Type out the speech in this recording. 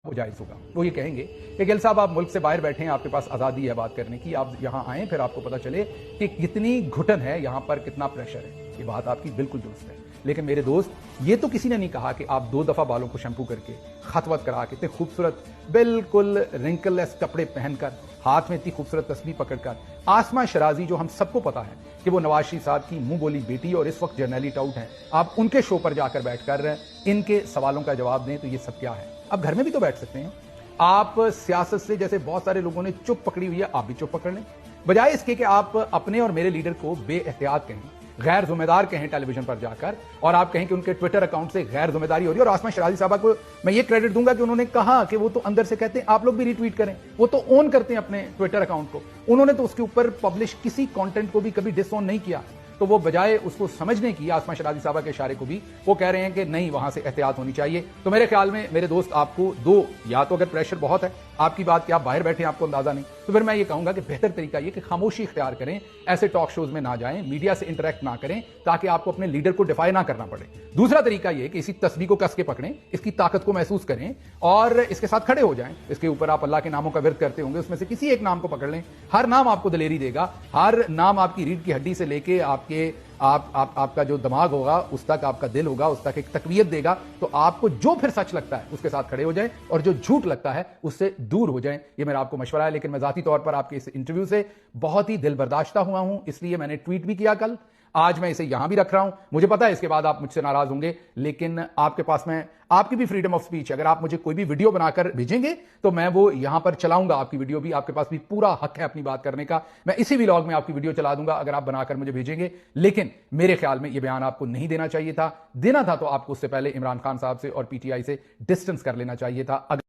वो जायज़ होगा। वो ये कहेंगे कि गिल साहब आप मुल्क से बाहर बैठे हैं, आपके पास आज़ादी है बात करने की, आप यहाँ आएँ फिर आपको पता चले कि कितनी घुटन है यहाँ पर, कितना प्रेशर है। ये बात आपकी बिल्कुल दुरुस्त है। लेकिन मेरे दोस्त, ये तो किसी ने नहीं कहा कि आप 2 दफ़ा बालों को शैम्पू करके, खतवत करा के, इतने खूबसूरत बिल्कुल रिंकललेस कपड़े पहनकर, हाथ में इतनी खूबसूरत तस्बीह पकड़कर, आसमा शराजी जो हम सबको पता है कि वो नवाज शरीफ साहब की मुंह बोली बेटी और इस वक्त जर्नैली टाउट हैं, आप उनके शो पर जाकर बैठकर इनके सवालों का जवाब दें तो ये सब क्या है? आप घर में भी तो बैठ सकते हैं। आप सियासत से, जैसे बहुत सारे लोगों ने चुप पकड़ी हुई है, आप भी चुप पकड़ लें, बजाय इसके कि आप अपने और मेरे लीडर को बेएहतियात कहें, गैर जिम्मेदार कहें टेलीविजन पर जाकर, और आप कहें कि उनके ट्विटर अकाउंट से गैर जिम्मेदारी हो रही है। और आसमा शराजी साहबा को मैं ये क्रेडिट दूंगा कि उन्होंने कहा कि वो तो अंदर से कहते हैं आप लोग भी रीट्वीट करें, वो तो ऑन करते हैं अपने ट्विटर अकाउंट को, उन्होंने तो उसके ऊपर पब्लिश किसी कंटेंट को भी कभी डिसऑन नहीं किया। तो वो बजाय उसको समझने की, आसमा शराजी साहबा के इशारे को भी, वो कह रहे हैं कि नहीं वहां से एहतियात होनी चाहिए। तो मेरे ख्याल में मेरे दोस्त, आपको दो, या तो अगर प्रेशर बहुत है आपकी बात कि आप बाहर बैठे हैं आपको अंदाजा नहीं, तो फिर मैं ये कहूंगा कि बेहतर तरीका ये कि खामोशी इख्तियार करें, ऐसे टॉक शोज में ना जाएं, मीडिया से इंटरेक्ट ना करें, ताकि आपको अपने लीडर को डिफाई ना करना पड़े। दूसरा तरीका ये कि इसी तस्बीह को कस के पकड़ें, इसकी ताकत को महसूस करें और इसके साथ खड़े हो जाएं। इसके ऊपर आप अल्लाह के नामों का विर्द करते होंगे, उसमें से किसी एक नाम को पकड़ लें। हर नाम आपको दलेरी देगा, हर नाम आपकी रीढ़ की हड्डी से लेके आपका जो दिमाग होगा उस तक, आपका दिल होगा उस तक एक तकवीयत देगा। तो आपको जो फिर सच लगता है उसके साथ खड़े हो जाएं और जो झूठ लगता है उससे दूर हो जाएं। ये मेरा आपको मशवरा है। लेकिन मैं जाती तौर पर आपके इस इंटरव्यू से बहुत ही दिल बर्दाश्ता हुआ हूं, इसलिए मैंने ट्वीट भी किया कल, आज मैं इसे यहां भी रख रहा हूं। मुझे पता है इसके बाद आप मुझसे नाराज होंगे, लेकिन आपके पास में आपकी भी फ्रीडम ऑफ स्पीच, अगर आप मुझे कोई भी वीडियो बनाकर भेजेंगे तो मैं वो यहां पर चलाऊंगा। आपकी वीडियो भी, आपके पास भी पूरा हक है अपनी बात करने का। मैं इसी व्लॉग में आपकी वीडियो चला दूंगा अगर आप बनाकर मुझे भेजेंगे। लेकिन मेरे ख्याल में यह बयान आपको नहीं देना चाहिए था। देना था तो आपको उससे पहले इमरान खान साहब से और पीटीआई से डिस्टेंस कर लेना चाहिए था।